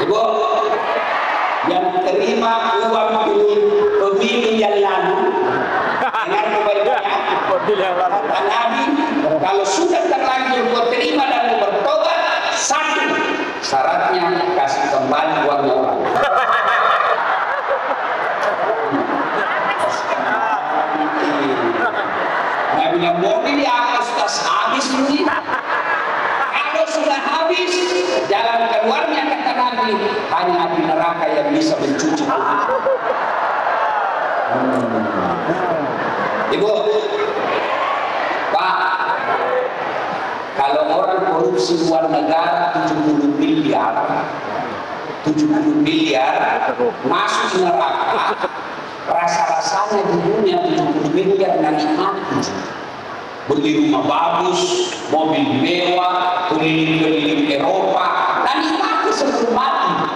Ibu, yang terima uang pemilu yang lalu, dengar baik-baiknya, kata Nabi, kalau sudah terlanjur kau terima dan mau bertobat, satu syaratnya kasih kembali uangnya orang. Nabi bilang mobil ya sudah habis ini. Kalau sudah habis, jalan keluarnya kata Nabi hanya api neraka yang bisa mencuci. Ibu, Pak, kalau orang korupsi luar negara 70 miliar masuk neraka, rasa-rasanya di dunia 70 miliar nanti mati. Beli rumah bagus, mobil mewah, keliling-keliling Eropa, dan mati sebelum mati.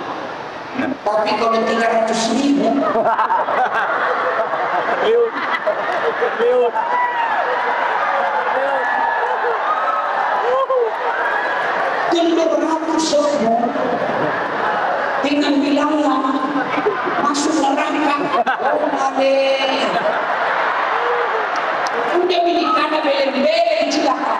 Tapi kalau 300.000, tinggal semua, tinggal bilangnya masuk neraka. Udah milik karena beleng-beleng celaka.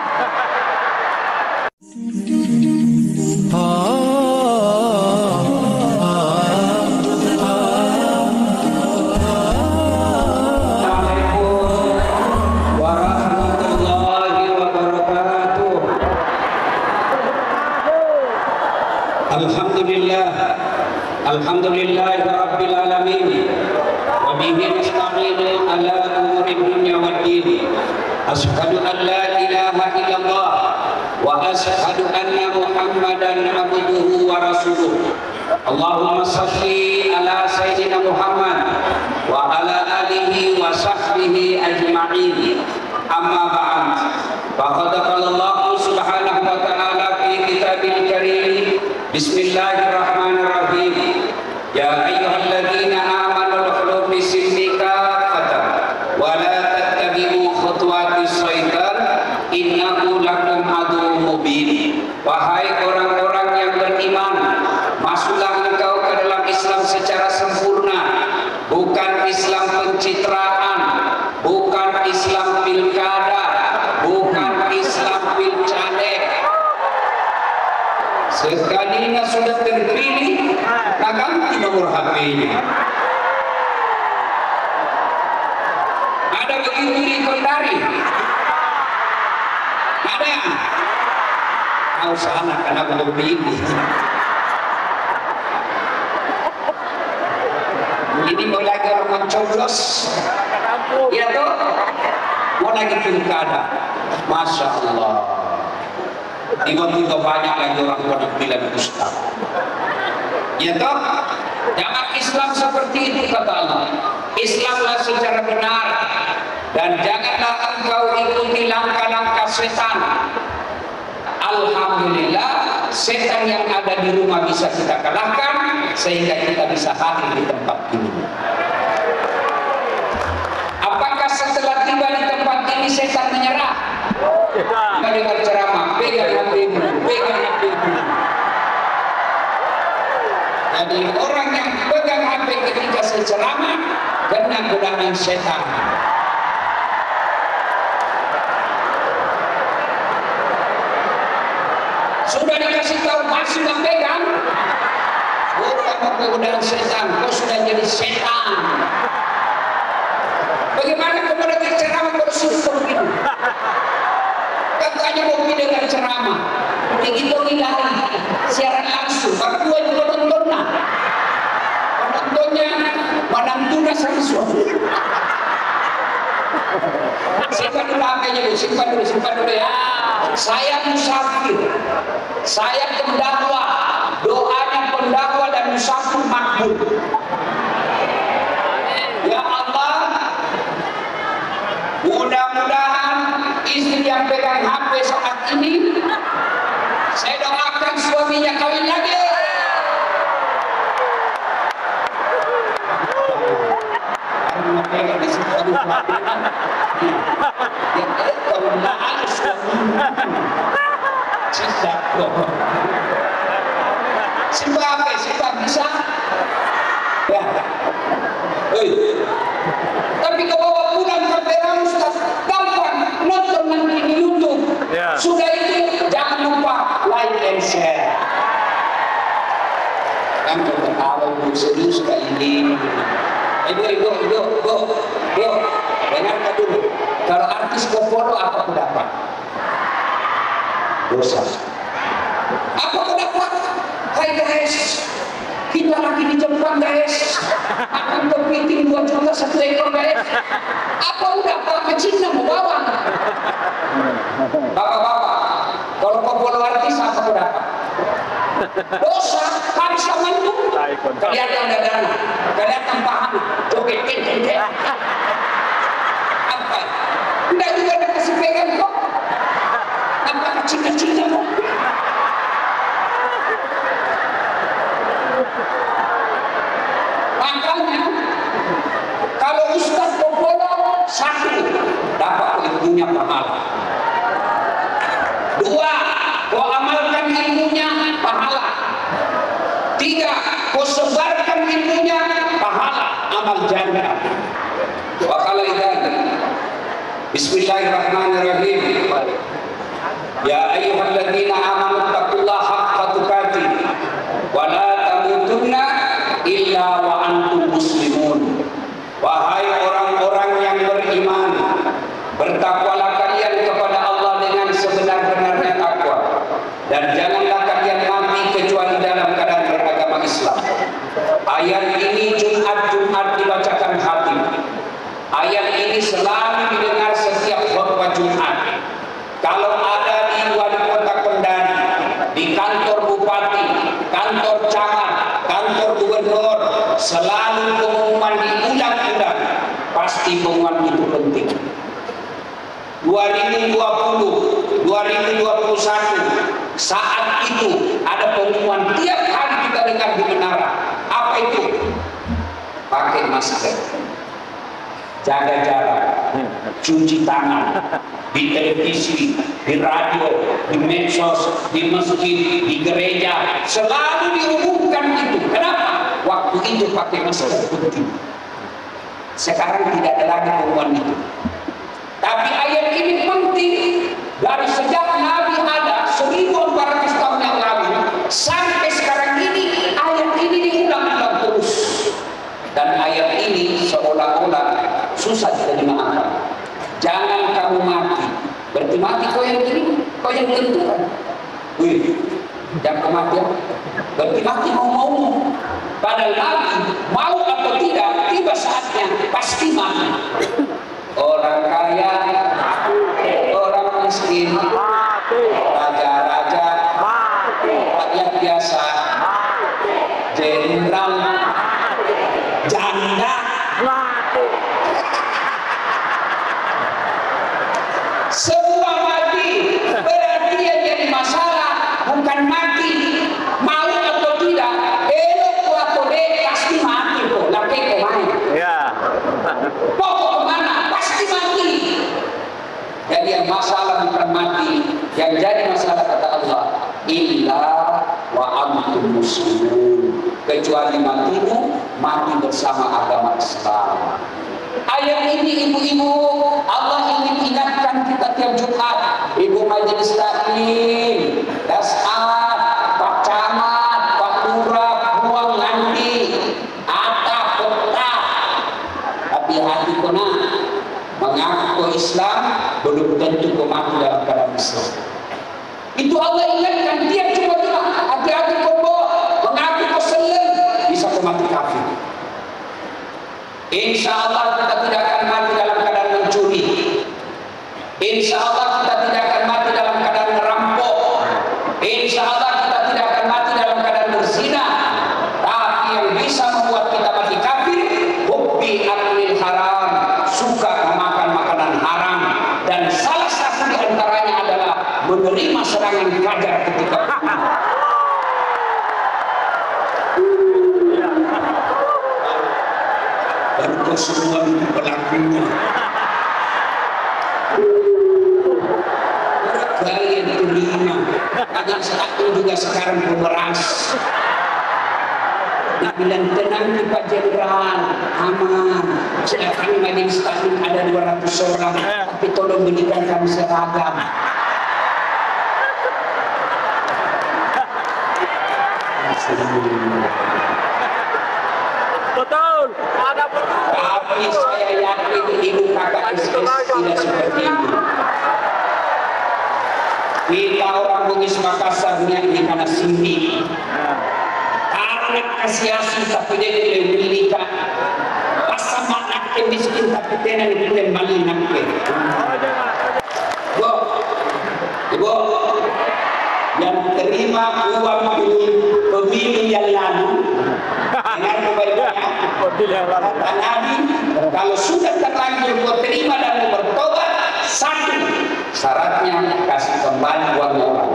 Alhamdulillah rabbil alamin wa bihi nasta'inu ala umuri dunya waddin. Asyhadu an la ilaha illallah wa asyhadu anna Muhammadan abduhu wa rasuluh. Allahumma shalli ala sayyidina Muhammad wa ala alihi wa sahbihi ajma'in. Amma ba'd. Faqad qala Allah subhanahu wa ta'ala fi kitabil karim. Bismillahirrahmanirrahim. Ya ayyuhalladzina amanu udkhulu fi silmi kaffatan wa la tattabi'u khutuwatis syaitan innahu lakum aduwwun mubin. Wahai orang-orang yang beriman, masuklah engkau ke dalam Islam secara sempurna, bukan Islam pencitraan, bukan Islam pilkada, bukan Islam pilcaleg. Sekalinya sudah terpilih, tak ganti nomor HP-nya. Ada begitu di Kendari? Ada? Kau sana karena belum pilih. Ini mau lagi orang mencoblos, ya toh? Mau lagi pilkada, Masya Allah. Tiba-tiba banyak lagi orang pada bilang ustaz. Ya toh, jangan Islam seperti itu kata Allah. Islamlah secara benar dan janganlah engkau ikuti langkah-langkah setan. Alhamdulillah, setan yang ada di rumah bisa kita kalahkan sehingga kita bisa hadir di tempat ini. Apakah setelah tiba di tempat ini setan menyerah? Kita dengar ceramah, pegang HP-mu, pegang HP-mu. Jadi orang yang pegang HP ketika ceramah kena godaan setan. Sudah dikasih tahu masih nggak pegang, bukan godaan setan, kau sudah jadi setan. Bagaimana kau mendengar ceramah bersyukur begitu? Katanya mau mendengar ceramah, begitu nilai siaran langsung, berdua juga nontonnya, menantunya sama suami. Simpan dulu HP-nya, simpan dulu ya. Saya musafir, saya pendakwa, doanya pendakwa dan musafir makbul. Ya Allah, mudah-mudahan istri yang pegang HP saat ini, saya doakan suaminya kawin lagi. Karena pegang di situ aduh pelatihan. Yang kawin lagi suaminya. Sembah apa? Sembah bisa? Ya. Tapi kalau pulang kamera Ustaz, gampang nonton nanti di YouTube. Ya. Sudah itu jangan lupa like and share. Kan ketawa bu serius kali ini. Ibu, dengarkan dulu. Kalau artis kau follow apa kau dapat? Dosa. Apa kau dapat? Hai guys, kita lagi di Jepang guys. Akan kepiting 2 juta 1 ekor guys. Apa udah Pak Cina mau bawa? Bapak-bapak, kalau kau follow artis apa kau dapat? Dosa, habis mantu. Kelihatan dadanya, kelihatan paha, joget kek. Apa? Tidak juga ada kasih pegang kok. Apa kecil-kecilnya kok? Makanya kalau Ustaz Popolo 1 dapat ilmunya pahala. 2 kau amalkan ilmunya pahala. 3 kau sebarkan ilmunya pahala amal jannah. Wa qala idzan Bismillahirrahmanirrahim. Ya ayyuhalladzina amanu taqullaha haqqa tuqatih wa la tamutunna illa wa antum muslimun. Wahai orang-orang yang beriman, bertakwalah kalian kepada Allah dengan sebenar-benarnya takwa, dan janganlah kalian mati kecuali dalam keadaan beragama Islam. Ayat ini Jumat dibacakan khatib. Ayat ini selalu didengar setiap khutbah Jumat. Kalau ada di wali kota Kendari, di kantor bupati, kantor camat, kantor gubernur, selalu pengumuman diulang-ulang. Pasti pengumuman itu penting. 2020, 2021, saat itu ada pengumuman tiap hari kita dengar di menara. Apa itu? Pakai masker, jaga jarak, cuci tangan, di televisi, di radio, di medsos, di masjid, di gereja, selalu diumumkan itu. Kenapa? Waktu itu pakai masker penting. Sekarang tidak ada lagi pengumuman itu. Tapi ayat ini penting. Dari sejak Nabi ada 1400 tahun yang lalu sampai sekarang ini, ayat ini diulang-ulang terus. Dan ayat ini seolah-olah susah kita dimaafkan. Jangan kamu mati. Berarti mati kau yang gini, kau yang tentukan. Wih, jangan kematian. Berarti mati mau-mau. Padahal mati, mau atau tidak, tiba saatnya pasti mati. Orang kaya, orang miskin, raja-raja, rakyat biasa, jenderal, janda, semua mati. Berarti yang jadi masalah bukan mati, mau atau tidak, elok atau dek pasti mati kok. Laki kok main. Pokok kemana? Pasti mati. Jadi yang masalah bukan mati, yang jadi masalah kata Allah, illa wa antum muslimun, kecuali matimu mati bersama agama Islam. Ayat ini ibu-ibu, Allah ingin ingatkan kita tiap Jumat. Ibu majelis taklim, dasar, Pak Camat, Pak Lurah, buang nanti, atap, kotak. Tapi hati kena mengaku Islam belum tentu kau mati dalam keadaan Islam. Itu Allah ingatkan tiap Jumat. Hati-hati kau mengaku kau Islam, bisa kau mati kafir. Insya Allah kita tidak akan mati dalam keadaan mencuri. Insya Allah kita tidak akan mati dalam keadaan merampok. Insya Allah kita tidak akan mati dalam keadaan berzina. Tapi yang bisa membuat kita mati kafir, hubbi aklil haram, suka memakan makanan haram. Dan salah satu di antaranya adalah menerima serangan fajar ketika baru semua itu pelakunya. Kalian terima. Anak satu juga sekarang pemeras. bilang tenang di Pak Jenderal, aman. Silakan majelis taklim ada 200 orang, tapi tolong belikan kami seragam. Betul. Ada betul. Tapi saya yakin ibu kakak SS tidak seperti itu. Kita orang Bugis Makassar ini karena sini. Karena kasiasi tapi dia tidak memiliki. Pasama nak miskin tapi tenan kita mali nak. Ibu, yang terima uang pemilu yang lalu. Dengan kebaikannya, kata Nabi, kalau sudah terlanjur kau terima dan kau bertobat, satu syaratnya kasih kembali uang orang.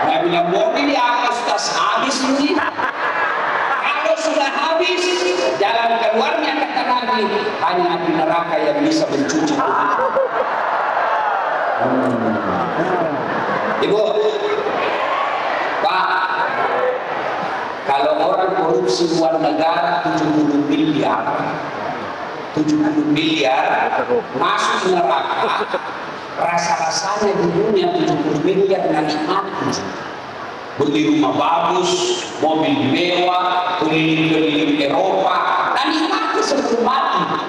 Nabi bilang mobil yang sudah habis ini. Kalau sudah habis, jalan keluarnya kata Nabi hanya di neraka yang bisa mencuci. Ibu, Pak, kalau orang korupsi luar negara 70 miliar masuk neraka, rasa-rasanya di dunia 70 miliar nggak nikmati. Beli rumah bagus, mobil mewah, keliling-keliling Eropa, dan nikmati sebelum mati.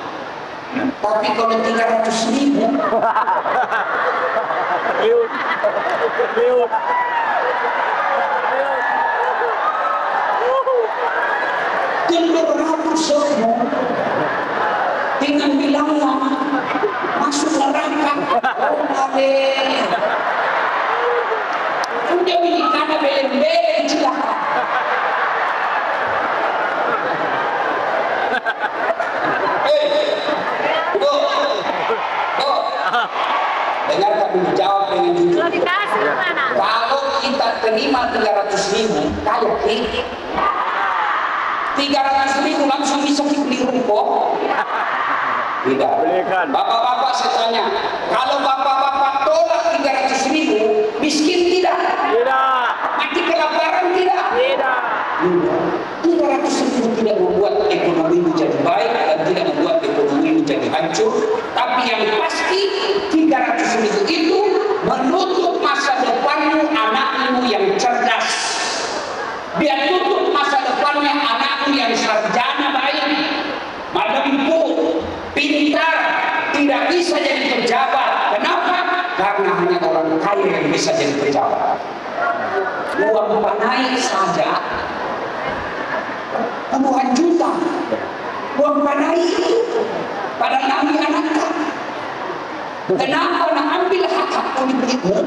Tapi kalau 300.000 dengan bilangnya masuk neraka. Udah milikana beleng-beleng cilaka. Dengar kami jawab dengan jujur. Kalau kita terima 300.000, kaya klik 300.000 langsung bisa beli ruko? Tidak. Bapak-bapak saya tanya, kalau bapak-bapak tolak 300.000, miskin tidak? Tidak. Mati kelaparan tidak? Tidak. 300.000 tidak membuat ekonomi menjadi baik dan tidak membuat ekonomi menjadi hancur. Tapi yang pasti 300.000 itu menutup masa depanmu anakmu yang cerdas. Dia tutup masa depannya anakmu yang sarjana baik, mampu, pintar, tidak bisa jadi pejabat. Kenapa? Karena hanya orang kaya yang bisa jadi pejabat. Uang panai saja puluhan juta. Uang panai itu pada nami anaknya. Kenapa nak ambil hak-hak politikmu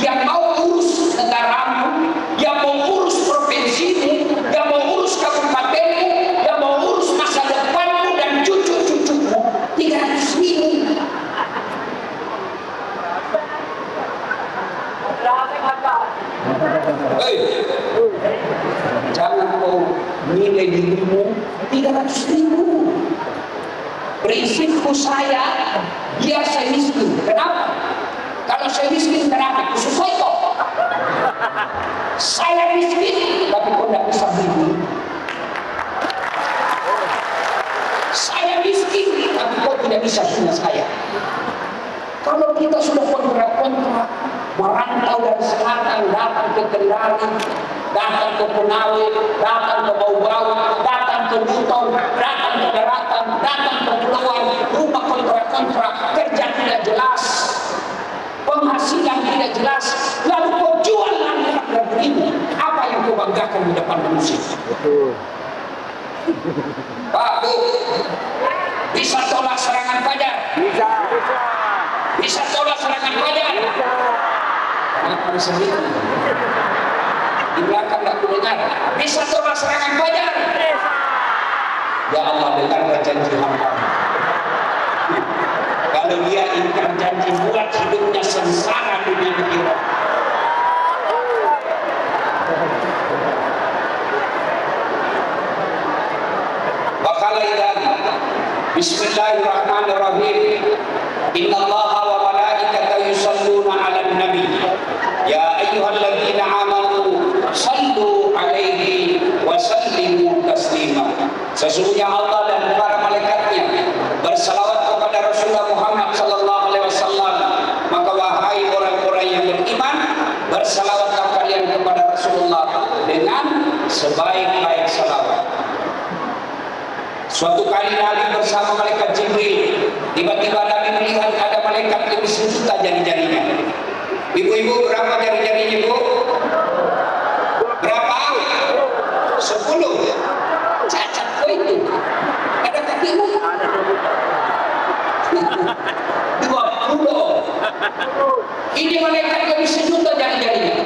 yang mau urus negaramu, yang mau urus provinsimu, yang mau urus kabupatenmu, yang mau urus masa depanmu dan cucu-cucumu 300.000. Jangan kau nilai dirimu 300.000. Prinsipku saya, dia saya miskin. Kenapa? Kalau saya miskin, kenapa? Sesuai kok. Saya miskin, tapi kau tidak bisa beli. Saya miskin, tapi kau tidak bisa punya saya. Kalau kita sudah kontra-kontra, merantau dari selatan, datang ke Kendari, datang ke Konawe, datang ke Bau-Bau, datang ke Buton, datang ke Daratan, datang ke Pulauan, rumah kontra-kontra, kerja tidak jelas, penghasilan tidak jelas, lalu kau jual anak ini, apa yang kau banggakan di depan manusia? Pak, Bu, bisa tolak serangan fajar? Bisa. Bisa tolak serangan fajar? Kenapa bisa gitu? Di belakang tidak mendengar. Bisa tolak serangan fajar? Ya Allah, dengar janji hamba. Kalau dia ingkar janji, buat hidupnya sengsara dunia akhirat. Wakala idan Bismillahirrahmanirrahim. Innallaha wa malaikatahu yusalluna 'alan nabi Sesungguhnya Allah dan para malaikatnya bersalawat kepada Rasulullah Muhammad sallallahu alaihi wasallam. Maka wahai orang-orang yang beriman, bersalawatlah kalian kepada Rasulullah dengan sebaik-baik salawat. Suatu kali Nabi bersama malaikat Jibril, tiba-tiba Nabi melihat ada malaikat yang sejuta jari-jarinya. Ibu-ibu, berapa jari-jarinya, Bu? Berapa? 10. Cacat kok itu. Ada kakimu? 20. Ini malaikat yang sejuta jari-jarinya.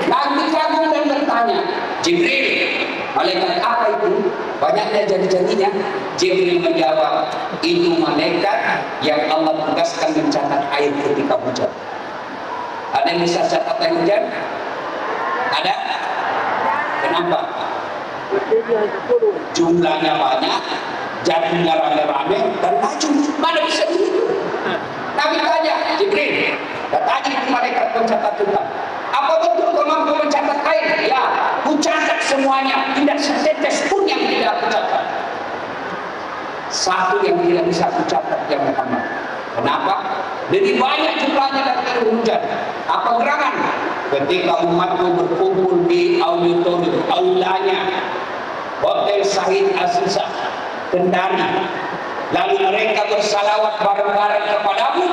Nabi kagum dan bertanya, Jibril, malaikat apa itu? Banyaknya jari-jarinya. Jibril menjawab, itu malaikat yang Allah tugaskan mencatat air ketika hujan. Ada yang bisa catat air hujan? Ada? Kenapa? Jumlahnya banyak, jadinya rame-rame dan maju. Mana bisa begitu? Nabi tanya, Jibril, tanya ke malaikat pencatat hutan, apa betul kau mampu mencatat air? Ya, ku catat semuanya, tidak setetes pun yang tidak ku catat. Satu yang tidak bisa ku catat yang Muhammad. Kenapa? Lebih banyak jumlahnya dari hujan. Apa gerangan? Ketika umatku berkumpul di auditorium aulanya Hotel Syahid Aziza Kendari, lalu mereka bersalawat bareng-bareng kepadamu,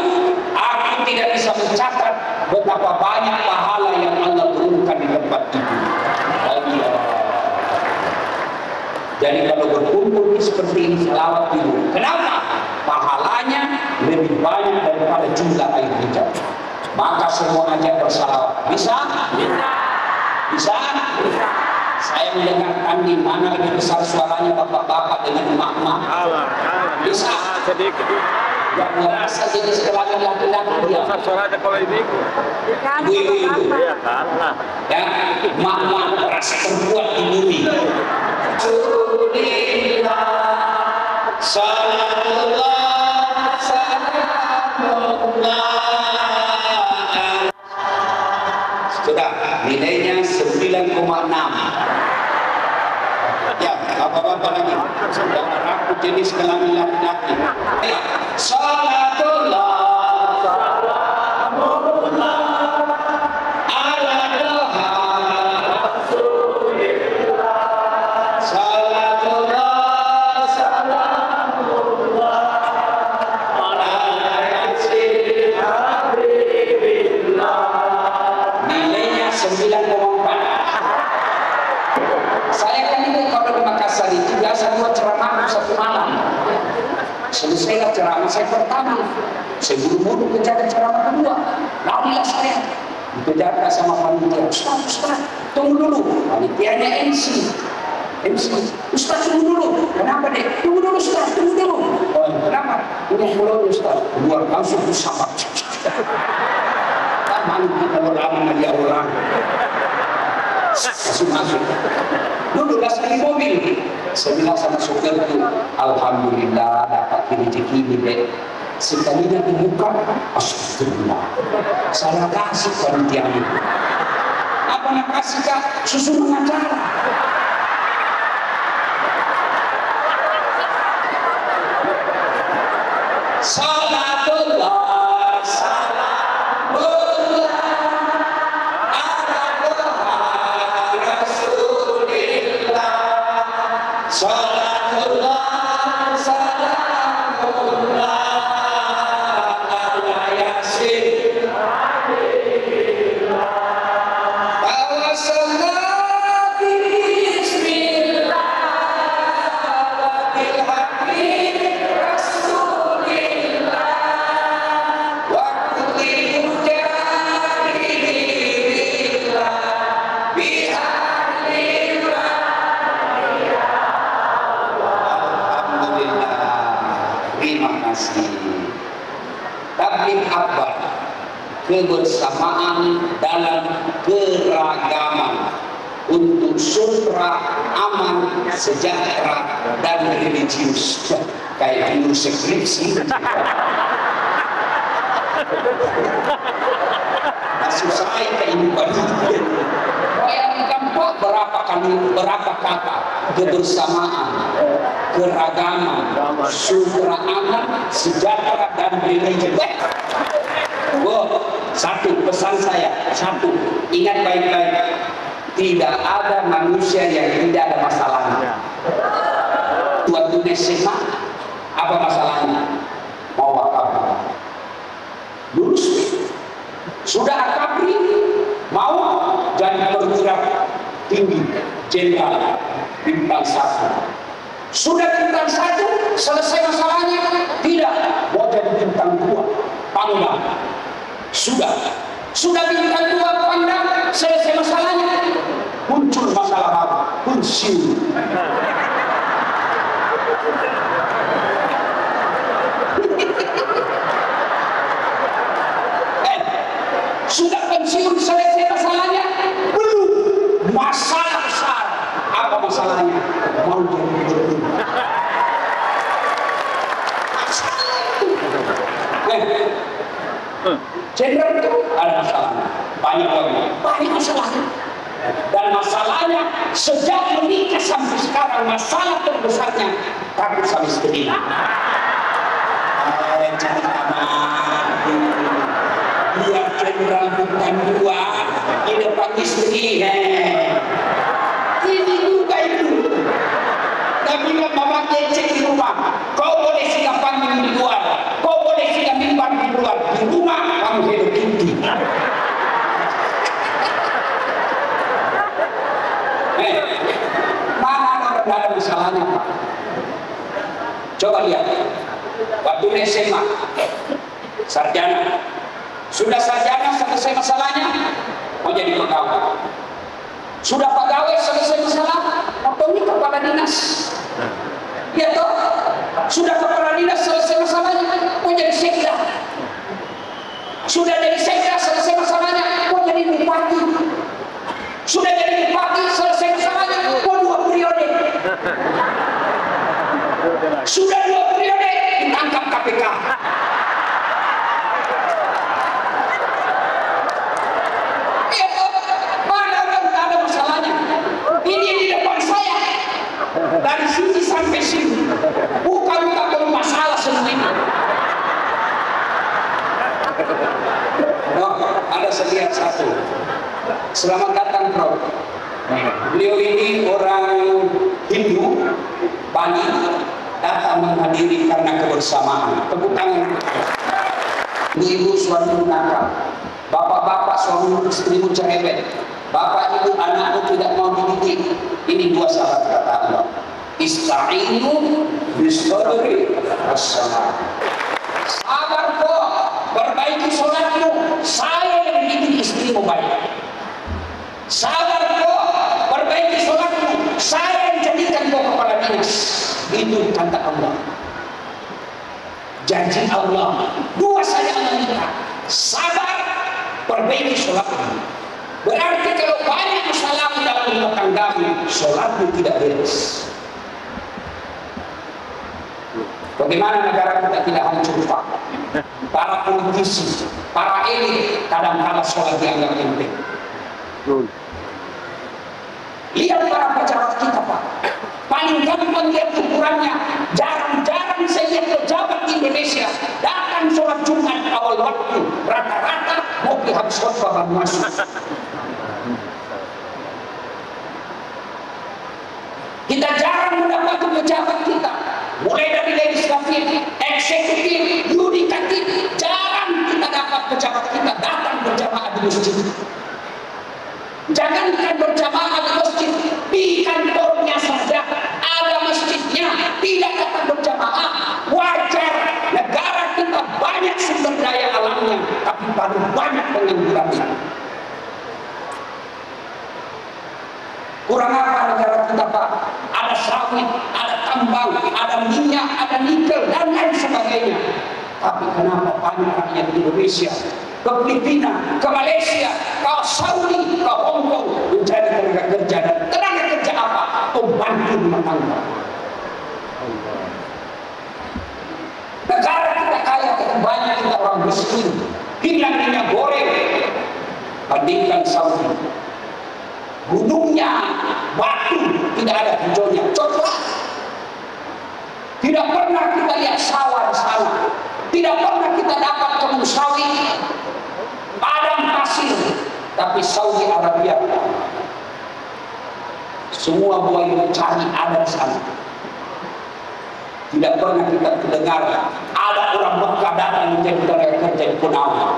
aku tidak bisa mencatat betapa banyak pahala yang Allah turunkan di tempat itu. Allah. Jadi kalau berkumpul seperti ini salawat itu, kenapa? Pahalanya lebih banyak daripada jumlah air hujan. Maka semua ajak bersalawat. Bisa? Bisa. Bisa? Bisa. Saya mendengarkan di mana lebih besar suaranya bapak-bapak dengan emak-emak. Bisa? Sedikit. Yang merasa jadi sekelamin laki-laki dia. Besar suaranya kalau ini. Ibu-ibu. Iya kan? Ya, emak-emak merasa terbuat di bumi. Alhamdulillah. Salatullah. Salamullah. Sudah, nilainya 9,6. Ya, apa-apa lagi. Yang aku jenis kelamin laki-laki. Salatullah. Salamullah. Ala doha. Rasulillah. Salatullah. Salamullah. Ala yasin habibillah. 9,4. Saya kan ini kalau di Makassar itu biasa buat ceramah satu malam. Selesailah ceramah saya pertama, saya buru-buru kejar ceramah kedua. Larilah saya, dikejar sama panitia. Ustaz, tunggu dulu. Panitianya MC. Ustaz tunggu dulu. Kenapa deh? Tunggu dulu Ustaz, tunggu dulu. Oh, kenapa? Ini mulai Ustaz. Keluar langsung bersama. Mantap kalau lama dia orang. Masuk. Duduklah sekali mobil. Saya bilang sama supirku, alhamdulillah dapat rezeki ini deh. Sekalinya dibuka, astagfirullah. Saya kasih panitia itu. Apa nak kasih kak? Susu mengacara. Salatullah. Salatullah, salamullah, ala yasin habibillah. Tawassalna bismillah wa bil habib rasulillah wa kulli mujahidillah biha. Terima kasih. Tabligh akbar, kebersamaan dalam keragaman untuk sultra, aman, sejahtera dan religius. Kayak judul skripsi. Maksud saya kehidupan yang gampang berapa kami berapa kata? Kebersamaan, keragaman, kesukaraan, sejahtera dan religion. Satu pesan saya, satu, ingat baik-baik, tidak ada manusia yang tidak ada masalahnya. Waktu SMA, apa masalahnya? Mau akabri, lulus, sudah akabri, mau jadi perwira tinggi, jenderal, bintang 1. Sudah bintang 1, selesai masalahnya? Tidak, mau jadi bintang 2, pangdam. Sudah bintang 2 pangdam, selesai masalahnya, muncul masalah baru, pensiun. Sudah pensiun, selesai masalahnya? Belum, masalah besar. Apa masalahnya? Mau jadi jodoh. Jenderal itu ada masalahnya, banyak masalahnya. Dan masalahnya sejak menikah sampai sekarang, masalah terbesarnya takut sama istri. Biar jenderal bukan 2 di depan istri. Ini juga itu. Tapi mama kecek di rumah, kau boleh singgah panggung di luar, kau boleh singgah mimbar di luar, di rumah kamu hidup tinggi. Mana orang ada masalahnya, Pak? Coba lihat, waktu SMA, sarjana, sudah sarjana selesai masalahnya, mau jadi pegawai. Sudah pegawai selesai masalah, otomi kepala dinas. Ya toh, sudah kepala dinas selesai masalahnya, mau jadi sekda. Sudah jadi sekda selesai masalahnya, mau jadi bupati. Sudah jadi bupati selesai masalahnya, mau 2 periode. Sudah 2 periode ditangkap KPK. Dari sini sampai sini, bukan masalah semua ini. Ada selihat satu. Selamat datang, Bro. Beliau ini orang Hindu, Bali, datang menghadiri karena kebersamaan. Tepuk tangan. Ibu suamimu nakal, bapak-bapak suamimu istrimu cerewet, bapak ibu anakmu tidak mau dididik. Ini 2 sahabat kata Allah. Ista'inu bis-sabri was-salah. Sabar kok, perbaiki sholatmu, saya yang bikin istrimu baik. Sabar kok, perbaiki sholatmu, saya yang jadikan kau kepala dinas. Itu kata Allah. Janji Allah, 2 saja Allah minta. Sabar, perbaiki sholatmu. Berarti kalau banyak masalah dalam rumah tanggamu, sholatmu tidak beres. Bagaimana negara kita tidak hancur, Pak? Para politisi, para elit, kadang-kadang sholat dianggap penting. Lihat para pejabat kita, Pak. Paling gampang lihat ukurannya. Jarang-jarang saya lihat pejabat di Indonesia datang sholat Jumat awal waktu. Rata-rata mau habis khutbah baru masuk. Kita jarang mendapati pejabat kita, mulai dari legislatif, eksekutif, yudikatif, jarang kita dapat pejabat kita datang berjamaah di masjid. Jangankan berjamaah di masjid, di kantornya saja ada masjidnya, tidak datang berjamaah. Wajar, negara kita banyak sumber daya alamnya, tapi paling banyak penganggurannya. Kurang apa negara kita, Pak? Ada sawit, ada tambang, ada minyak, ada nikel, dan lain sebagainya. Tapi kenapa banyak rakyat Indonesia ke Filipina, ke Malaysia, ke Saudi, ke Hongkong mencari tenaga kerja, dan tenaga kerja apa? Pembantu rumah tangga. Negara kita kaya, banyak kita orang miskin, hilang minyak goreng. Bandingkan Saudi. gunungnya batu, tidak ada hijaunya, coklat. Tidak pernah kita lihat sawah di sana, tidak pernah kita dapat kebun sawit, padang pasir. Tapi Saudi Arabia, semua buah yang dicari ada di sana. Tidak pernah kita dengar ada orang Mekah datang menjadi tenaga kerja di Punawa.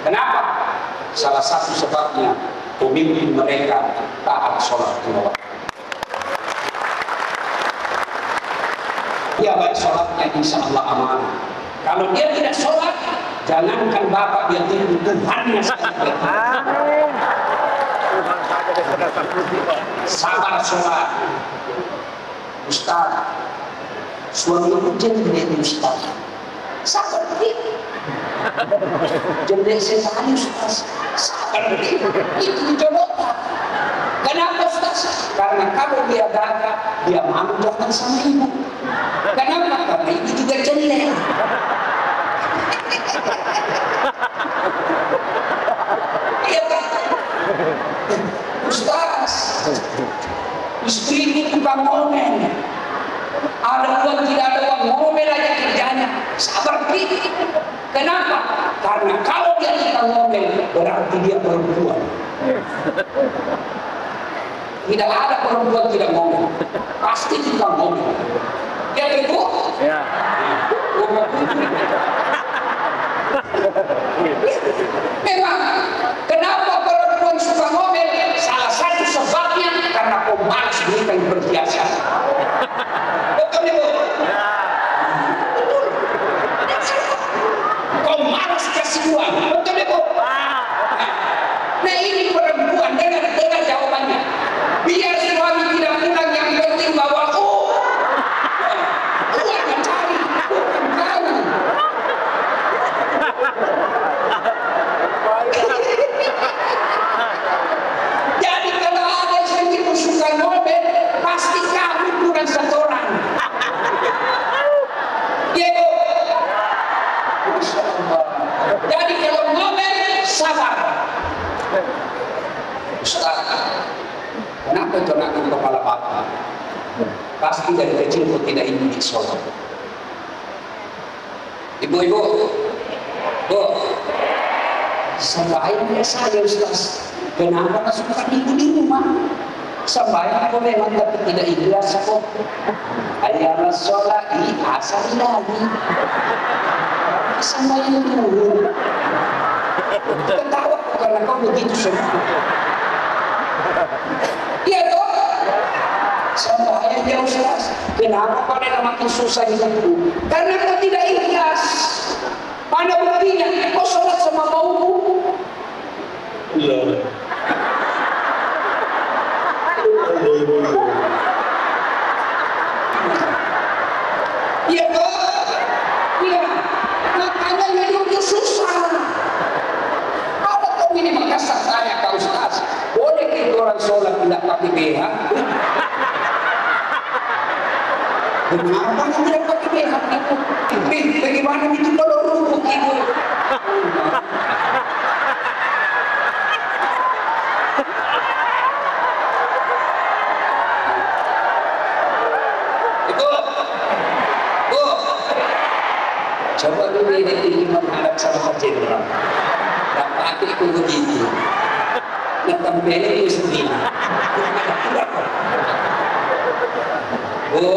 Kenapa? Salah satu sebabnya pemimpin mereka taat sholat lima waktu. Dia baik sholatnya, insya Allah aman. Kalau dia tidak sholat, jangankan bapak dia tidur, Tuhannya sekali. Sabar sholat. Ustaz, suamiku jendek Ustaz. Sabar dikit. Jendek sekali Ustaz. Sabar dikit. Itu dijodohkan. Kenapa Ustaz? Karena kalau dia gagal, dia mau datang sama ibu. Kenapa? Karena itu juga jendek. Iya kan? Ustaz, istriku tukang ngomel. Ada uang, tidak ada uang, ngomel aja kerjanya. Sabar dikit. Kenapa? Karena kalau dia tukang ngomel, berarti dia perempuan. Tidak ada perempuan tidak ngomel. Pasti tukang ngomel. Ya ibu? Ya. Memang kenapa perempuan suka ngomel? Salah satu sebabnya karena kau malas berikan perhiasan. Betul ibu? Betul. Kau malas kasih uang. Betul ibu? Nah ini perempuan, dengar jawabannya. Biar suami tidak pulang, yang penting bawa uang mencari, bukan kamu. Jadi kalau ada yang suka ngomel, pasti kamu bukan setoran. Ya, Masya Allah. Jadi kalau ngomel, sabar. Ustaz, kenapa itu anakku kepala bapak? Pasti dari kecil kau tidak ingin sholat. Ibu-ibu, bu, sembahyang saja Ustaz. Kenapa tak suka ibu di rumah? Sembahyang kau memang tapi tidak ikhlas kok. Ayalah sholat asal lagi. Sembahyang dulu. Ketawa karena kau begitu semua. Iya toh? Sembahyang dia Ustaz. Kenapa pada makin susah hidupku? Karena kau tidak ikhlas. Mana buktinya? Kau sholat sama baumu? Iya. Iya toh? Iya. Makanya hidup itu susah. Kalau kau ini Makassar tanya kau Ustaz, boleh kita orang sholat tidak pakai BH? Kenapa tidak pakai BH? Bagaimana itu kalau rumput ibu? Bu, coba dulu ini menghadap sama jenderal. Tak pakai itu begitu. Ketempelnya itu sendiri. Bu,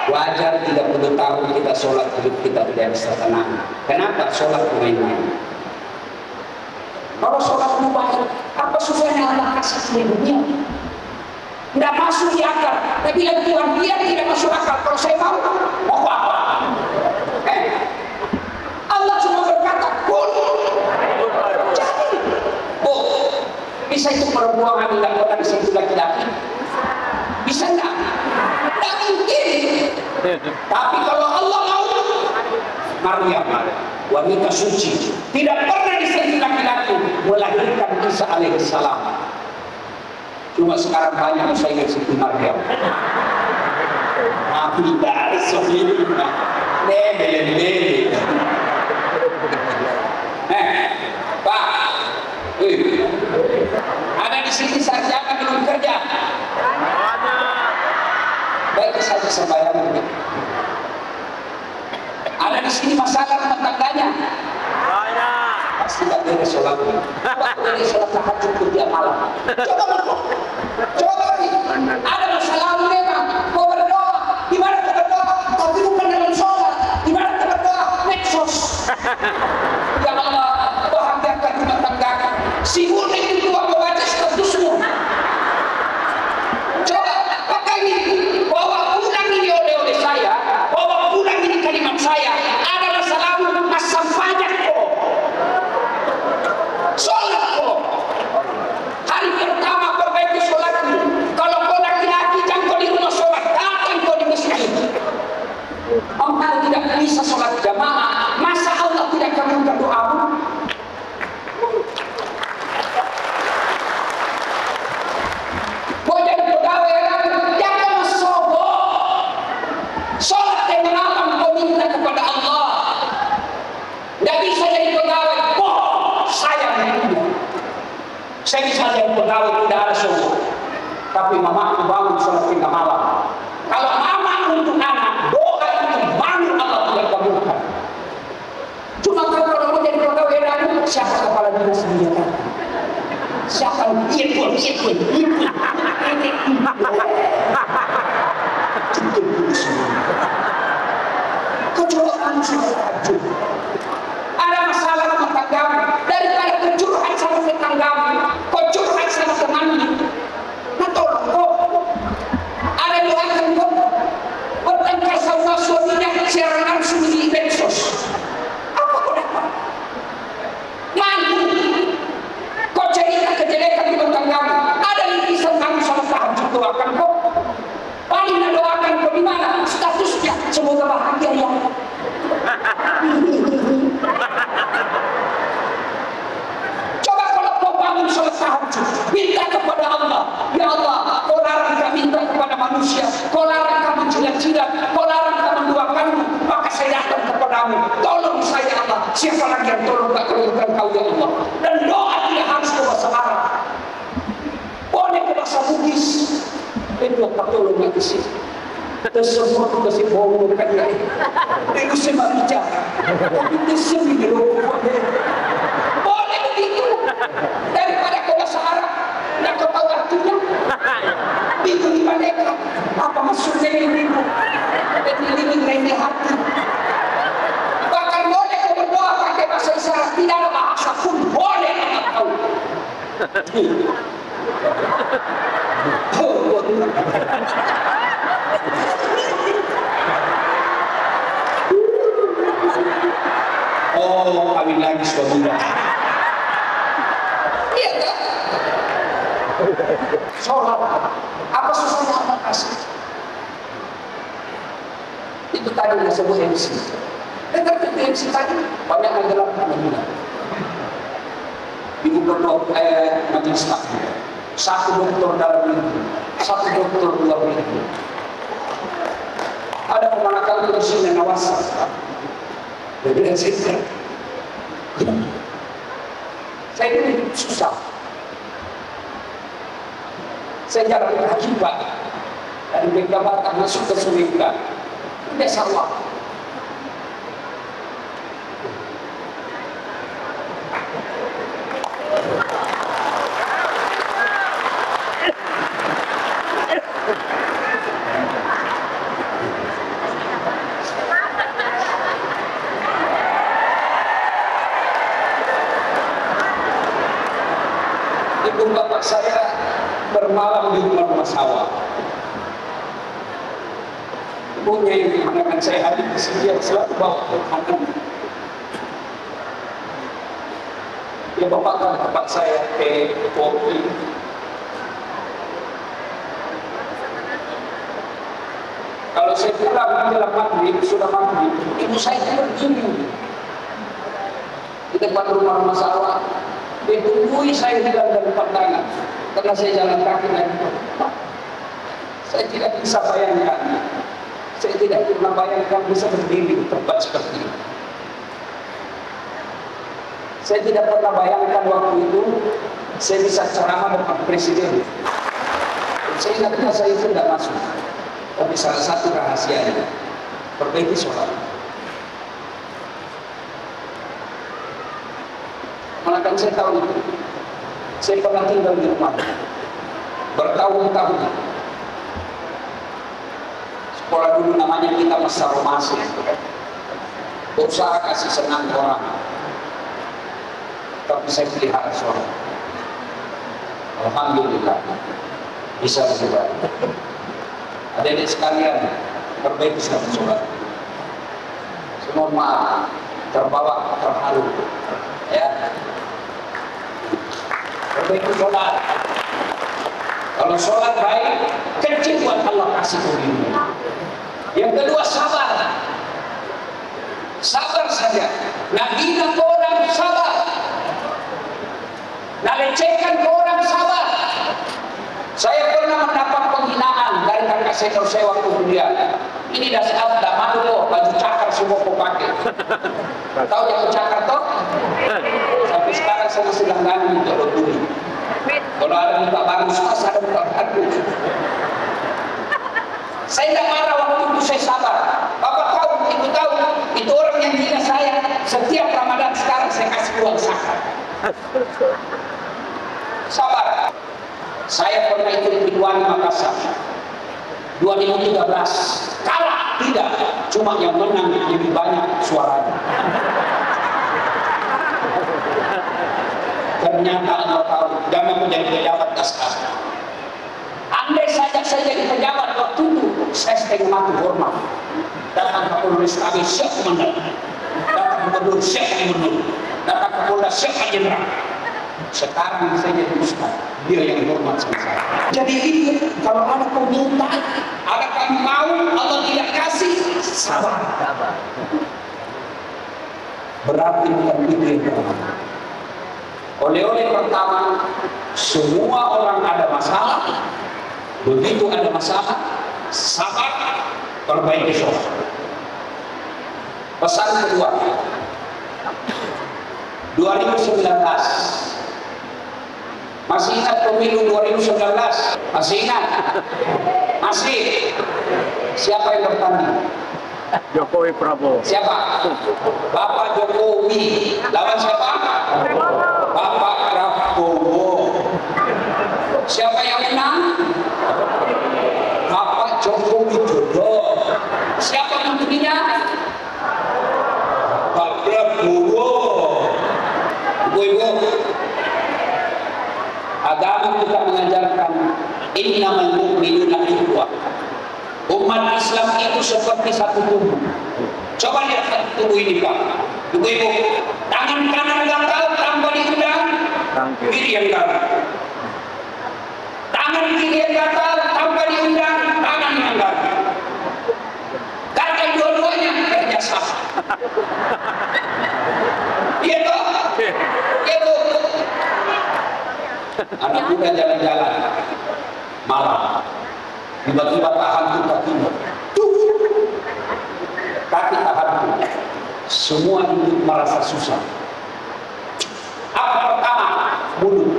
wajar 30 tahun kita sholat hidup kita tidak bisa tenang. Kenapa sholat main-main? Kalau sholat baik, apa susahnya Allah kasih di dunia? Tidak masuk di akal. Tapi bilang Tuhan dia tidak masuk akal. Kalau saya mau apa? Allah cuma berkata kun. Jadi, bisa itu perempuan dilakukan bisa itu laki-laki? Bisa enggak? Tidak mungkin. Tapi kalau Allah mau, Maryam, wanita suci, tidak pernah disentuh laki-laki, melahirkan Isa alaihissalam. Cuma sekarang banyak saya ingat Siti Maryam. Tapi dari sohibna, lele. Pak, ada di sini sarjana belum kerja. Baik saja sembahyang. Ada di sini masalah rumah tangganya. Pasti tak beres sholat. Beres sholat tahajud pun dia malam. Coba ada masalah memang. Kau berdoa, di mana kau berdoa? Tapi bukan dalam sholat. Di mana kau berdoa? Medsos. Ya Allah, bahagiakan rumah tangga. Si murni itu membaca statusmu. Coba pakai ini, bawa pulang ini oleh saya, bawa pulang ini kalimat saya. Adalah salamu asam pajak kok. Sholat kok. Hari pertama perbaiki sholatmu. Kalau kau laki-laki jangan kau di rumah sholat, datang kau di masjid. Engkau tidak bisa sholat jamaah, masa Allah tidak kabulkan doamu? Kau jadi pegawai jangan sombong. Sholat dengan apa kau minta kepada Allah? Tidak bisa jadi pegawai. Saya menunggu. Saya bisa jadi pegawai tidak ada sombong. Tapi mama bangun sholat tengah malam. Kalau mama untuk anak, doa itu baru Allah tidak kabulkan. Cuma kalau mau jadi pegawai ragu, siapa kepala dinas pendidikan? Siapa? Ikut. Kau coba kamu sudah tahajud. Ada masalah rumah tanggamu, daripada kecurhat sama tetanggamu, kau curhat sama temanmu. Nah tolong kau. Ada doakan kau bertengkar sama suaminya, siaran langsung di medsos. Apa kau dapat? Mampu kau cerita kejelekan di tanggamu. Ada lukisan kamu sama tahajud, doakan kau. Paling doakan kau di mana? Statusnya semoga bahagia ya. Coba kalau kau bangun sholat tahajud, minta kepada Allah, ya Allah, kau larang kami minta kepada manusia, kau larang kami jilat-jilat, kau larang kami mendoakanmu, maka saya datang kepadamu, tolong saya Allah. Siapa lagi yang tolong tak keluarkan kau ya Allah? Dan doa tidak harus ke bahasa Arab, boleh ke bahasa Bugis. Itu apa tolong lagi sih? Tersebut kasih bohong kan ya? Itu semua bicara. Itu semua boleh begitu. Daripada ke bahasa Arab, nak kau tahu artinya? Itu di mana? Apa maksudnya ini? Ini lain hati. Bahkan boleh kau berdoa pakai bahasa isyarat, tidak ada bahasa pun boleh kau tahu. Oh, kawin lagi suaminya. Iya kan? Sholat. Apa susahnya amat kasih? Itu tadi yang disebut MC. Dengar MC tadi banyak menggelapkan dunia. Ibu ketua majelis taklim. Satu doktor dalam negeri, satu doktor luar negeri. Ada pemanakan di sini Nawasa. Jadi saya ini susah. Saya jalan kaki Pak dari Megabatan masuk ke Sulinga. Tidak salah. Ibu bapak saya bermalam di rumah sawah. Ibunya yang menggunakan saya hadir di sini, dia selalu bawa makanan. Dia bawakan tempat saya teh, kopi. Kalau saya pulang menjelang maghrib, sudah maghrib, ibu saya berdiri di depan rumah sawah. Dia tunggui saya hilang dari pandangan karena saya jalan kaki lagi. Saya tidak bisa bayangkan, saya tidak pernah bayangkan bisa berdiri di tempat seperti ini. Saya tidak pernah bayangkan waktu itu saya bisa ceramah depan presiden. Saya ingatkan saya itu tidak masuk. Tapi salah satu rahasianya, perbaiki sholat. Malah kan saya tahu itu. Saya pernah tinggal di rumah bertahun-tahun. Sekolah dulu namanya kita masa romasi. Berusaha kasih senang orang. Tapi saya pelihara sholat. Alhamdulillah bisa berubah. Adik-adik sekalian, perbaiki sholat. Semua maaf, terbawa terharu. Ya, perbaiki sholat. Kalau sholat baik, kecil buat Allah kasih begini. Yang kedua sabar. Sabar saja. Nah, hina orang sabar. Nah, lecehkan orang sabar. Saya pernah mendapat penghinaan dari kakak senior saya waktu kuliah. Ini dasar tidak malu loh, baju cakar semua kau pakai. Tahu yang cakar toh? Sampai sekarang saya masih langganan untuk lebih. Kalau ada muka bagus, masa ada muka bagus. Saya tidak marah waktu itu, saya sabar. Bapak tahu, ibu tahu, itu orang yang hina saya. Setiap Ramadan sekarang saya kasih uang zakat. Sabar. Saya pernah ikut Ridwan Makassar 2013. Kalah tidak, cuma yang menang lebih banyak suaranya. Ternyata Allah tahu, jangan menjadi pejabat kasar. Andai saja saya jadi pejabat waktu itu, saya setengah mati hormat. Datang ke Polres kami, siap komandan. Datang ke Gubernur, siap gubernur. Datang ke Polda, siap jenderal. Sekarang saya jadi ustaz, dia yang hormat sama saya. Jadi itu, kalau ada permintaan, ada kamu mau, Allah tidak kasih, sabar. Berarti bukan itu yang pertama. Oleh-oleh pertama, semua orang ada masalah. Begitu ada masalah, sabar, perbaiki sholat. Pesan kedua, 2019. Masih ingat pemilu 2019? Masih ingat? Masih? Siapa yang bertanding? Jokowi Prabowo. Siapa? Bapak Jokowi. Lawan siapa? Bapak Prabowo. Siapa yang menang? Bapak Jokowi Dodo. Siapa menterinya? Pak Prabowo. Ibu-ibu, agama kita mengajarkan innamal mu'minuna ikhwah. Umat Islam itu seperti satu tubuh. Coba lihat tubuh ini, Pak. Ibu-ibu, tangan kanan gatal tanpa diundang, kiri yang gatal. Tangan kiri yang gatal tanpa diundang, tangan yang gatal. Karena dua-duanya kerja sama. Iya toh? Iya toh? Anak muda jalan-jalan malam, tiba-tiba tahan tuh kakinya, kaki tahan tuh, semua hidup merasa susah. Apa pertama? Mulut.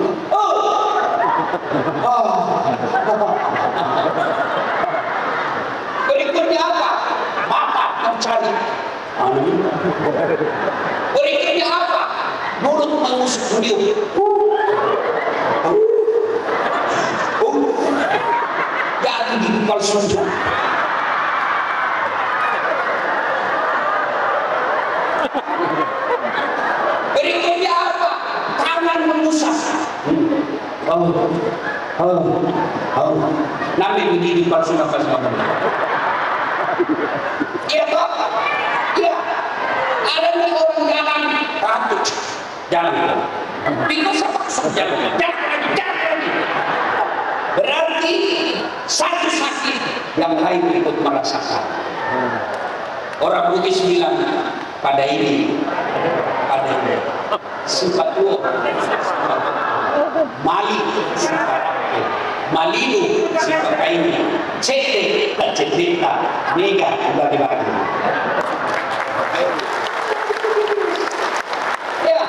Berikutnya apa? Mata mencari. Berikutnya apa? Mulut mengusuk beliau. Jatuh di kepala sunjuk. Berikutnya apa? Tangan mengusap. Nabi begini palsu nafas makan. Iya toh? Iya. Ada nih orang jalan takut. Jangan. Bingung sama jangan lagi. Berarti satu sakit yang lain ikut merasakan. Orang Bugis bilang pada ini sifat dua, mali sifat malidu sifat kaini, cete cerita, mega udah dibagi. Ya,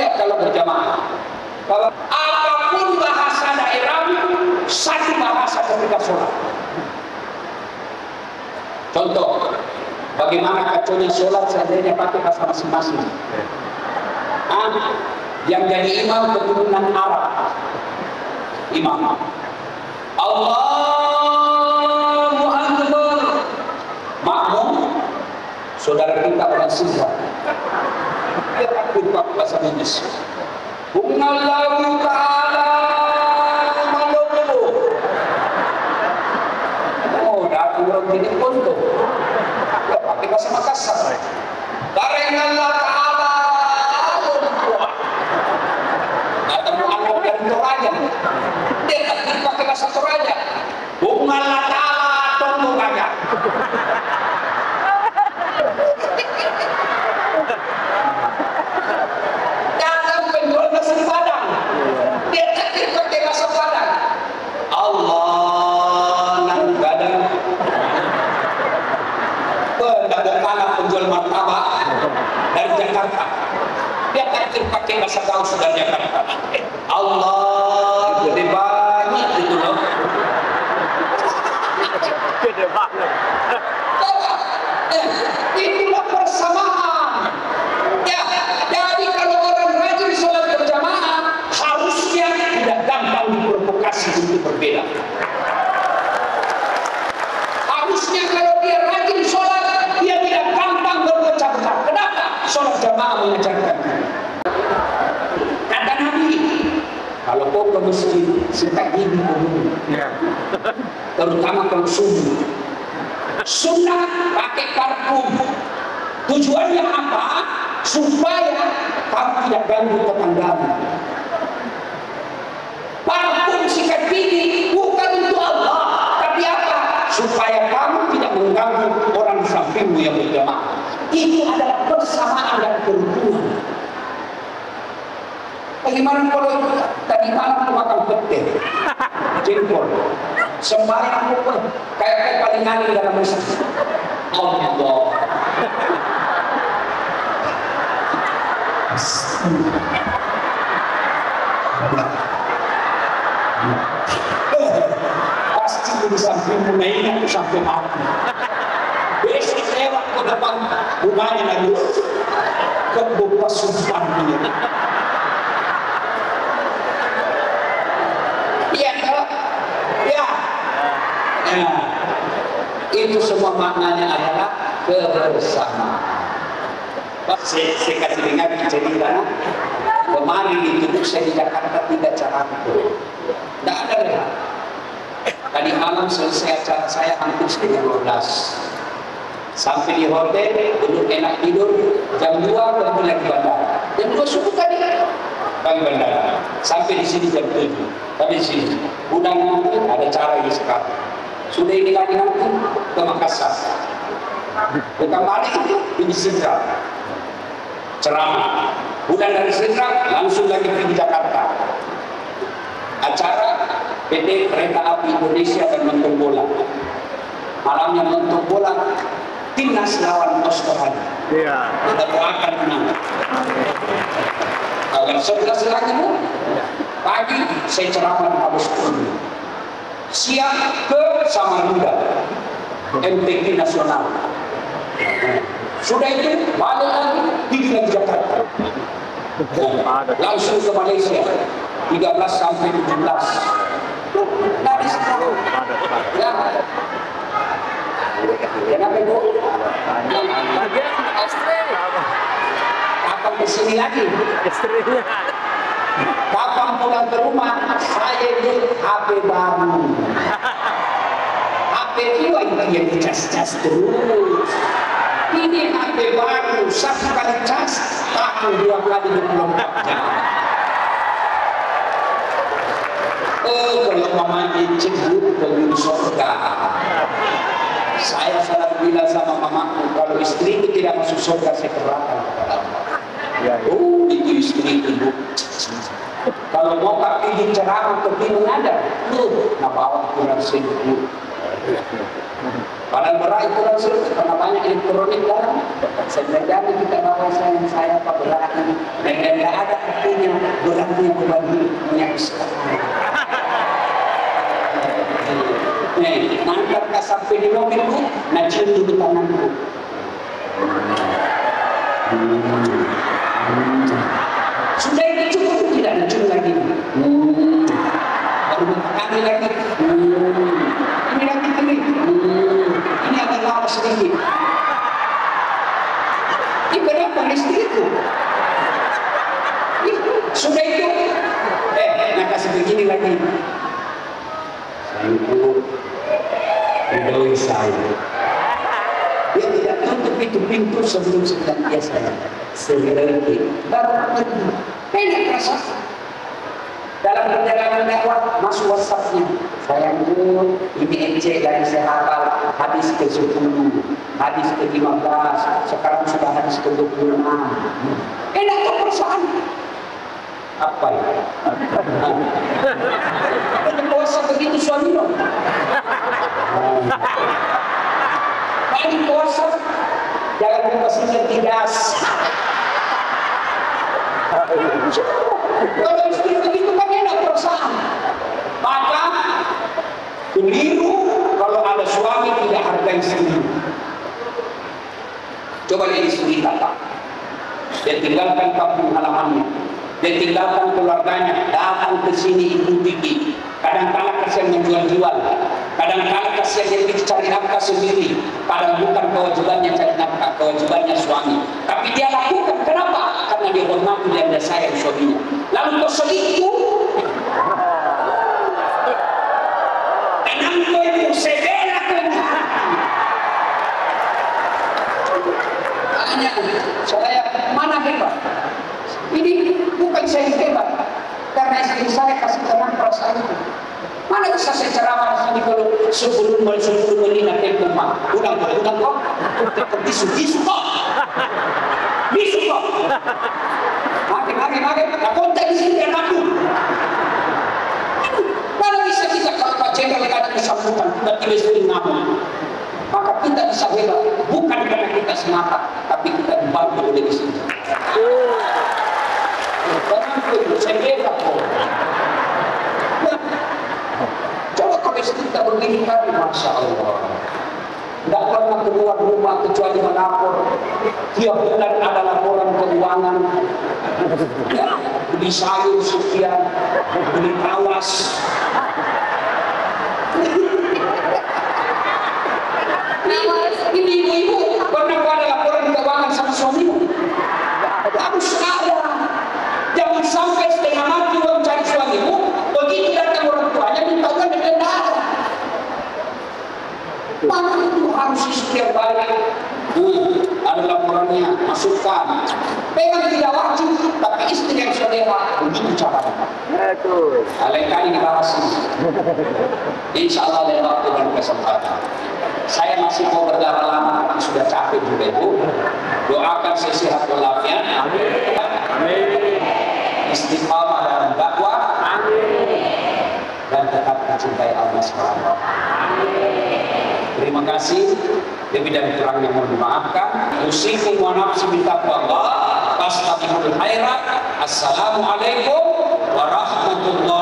lihat kalau berjamaah. Kalau apapun bahasa daerah, satu bahasa ketika sholat. Contoh, bagaimana kacaunya sholat seandainya pakai bahasa masing-masing. Yang jadi imam keturunan Arab. Imam. Allahu Akbar. Makmum, saudara kita orang Sunda. Dia takut pakai bahasa Inggris. Bungallahu ta'ala malobo. Oh, dah kurang gini pun tuh. Ya, pakai bahasa Makassar. Karenallah ta'ala atau anggap dari Toraja. Dia tak pakai bahasa Toraja. Bungallah ta'ala tunggu kagak. Dia takdir pakai bahasa Padang. Allah nang gadang. Pedagang tanah penjual martabak dari Jakarta. Dia takdir pakai bahasa Gaus dari Jakarta. Allah gede banget itu loh. Gede banget. Itulah persamaan. Ya, jadi kalau orang rajin sholat berjamaah, harusnya tidak gampang diprovokasi untuk berbeda. Harusnya kalau dia rajin sholat, dia tidak gampang berpecah belah. Kenapa? Sholat jamaah mengajarkan. Kata Nabi, kalau kau ke masjid, setak gigi dulu. Terutama kalau subuh. Sunnah pakai parfum. Tujuannya apa? Supaya kamu tidak ganggu tetanggamu. Parfum sikat gigi bukan untuk Allah, tapi apa? Supaya kamu tidak mengganggu orang di sampingmu yang berjamaah. Itu adalah persamaan dan kerukunan. Bagaimana kalau tadi malam makan pete, jengkol, sembarang pun kayak paling aneh dalam musik. Allah. Pasti di sampingmu naik aku sampai mati. Besok lewat ke depan rumahnya lagi kebuka sumpan dia. Iya tak? Ya. Nah, itu semua maknanya adalah kebersamaan. Saya kasih dengar cerita. Kemarin itu saya di Jakarta 3 cara itu. Tidak ada rehat. Tadi malam selesai acara saya hampir setengah 12. Sampai di hotel, duduk enak tidur. Jam 2 kembali lagi bandara. Jam 2 subuh tadi kami bandara. Sampai di sini jam 7. Tapi di sini. Udah nanti ada cara ini sekarang. Sudah ini lagi nanti ke Makassar. Kembali itu di Sidra. Ceramah. Udah dari Sidra langsung lagi pergi Jakarta. Acara PT Kereta Api Indonesia dan nonton bola. Malamnya nonton bola timnas lawan Australia. Iya. Kita doakan menang. Kalau 11 lagi bu, pagi saya ceramah di Mabes Polri. Siang ke Samarinda, MTQ Nasional. Sudah itu balik lagi pergi ke Jakarta. Langsung ke Malaysia 13 sampai 17. Dari situ. Ya. Kenapa itu? Bagian istri. Kapan kesini lagi? Istrinya. Kapan pulang ke rumah? Saya beli HP baru. HP itu yang dicas-cas terus. Ini HP baru, 1 kali cas, tahan 2 kali 24 jam. Kalau mama cemburu penghuni surga. Saya selalu bilang sama mamaku, kalau istriku tidak masuk surga, saya keberatan kepada Allah. Oh, itu istri ibu. Kalau mau pakai ceramah ke bingung ada, nah bawa kurang sibuk. Padahal berat itu langsung karena banyak elektronik dalam. Sebenarnya kita bawa saya apa berat ini, dan tidak ada artinya beratnya berbagi menyaksikan. Nanti sampai di mobil itu, nak cium dulu tanganku. Sudah itu cukup tidak nak cium lagi. Baru kami lagi. Ini lagi ini. Ini agak lama sedikit. Ini berapa istri itu? Sudah itu. Nak kasih begini lagi. Sayangku, ridhoi saya. Dia tidak tutup itu pintu sebelum sedang dia saya. Segereti. Baru pergi. Enak rasa. Dalam perjalanan dakwah masuk WhatsApp-nya. Sayangku, ini ecek dari saya hafal hadis ke-10, hadis ke-15, sekarang sudah hadis ke-26. Enak tuh perasaan. Apa ya? Ada puasa begitu suami dong. Paling puasa jangan lupa singgah tigas. Kalau istri begitu kan enak perasaan. Maka keliru kalau ada suami tidak hargai istri. Coba lihat istri kita, dia tinggalkan kampung halamannya, dia tinggalkan keluarganya, datang ke sini ibu Diki. Kadang-kadang kasihan menjual-jual, kadang-kadang kasihan dia pergi cari nafkah sendiri. Padahal bukan kewajibannya cari nafkah, kewajibannya suami. Tapi dia lakukan, kenapa? Karena dia hormati dan dia sayang suaminya. Lalu kau selingkuh, tenang kau itu sebela kau. Hanya saya mana hebat? Ini bukan saya hebat, karena istri saya kasih tenang perasaan itu. Mana bisa saya ceramah di sini kalau sebelum melina tempo mak, udang kok, bisu kok, makin, nak kontak di sini dan aku. Mana bisa kita kalau Pak Jenderal ada kesambutan, tiba-tiba istri ngamuk. Maka kita bisa hebat, bukan karena kita semata, tapi kita dibantu oleh istri. Saya hebat kok. Coba kalau istri kita begini kali, Masya Allah. Tidak pernah keluar rumah kecuali melapor. Tiap bulan ada laporan keuangan. Ya, beli sayur sekian, beli tawas. Ini ibu-ibu pernah ada laporan keuangan sama suamimu? Harus ada. Jangan sampai setengah mati uang cari suamimu, begitu datang orang tuanya minta uang dan tidak ada. Maka itu harus istri yang baik. Ada laporannya, masukkan. Memang tidak wajib, tapi istri yang soleha begitu caranya. Betul. Lain kali dibahas ini. Insya Allah lain waktu dan kesempatan. Saya masih mau berdarah lama, karena sudah capek juga ibu. Doakan saya sehat walafiat. Amin. Amin. Istiqamah dalam dakwah. Amin. Dan tetap mencintai Allah SWT. Terima kasih. Lebih dan kurangnya mohon dimaafkan. Usikum wa nafsi bittaqwallah. Fastabiqul khairat. Assalamualaikum warahmatullahi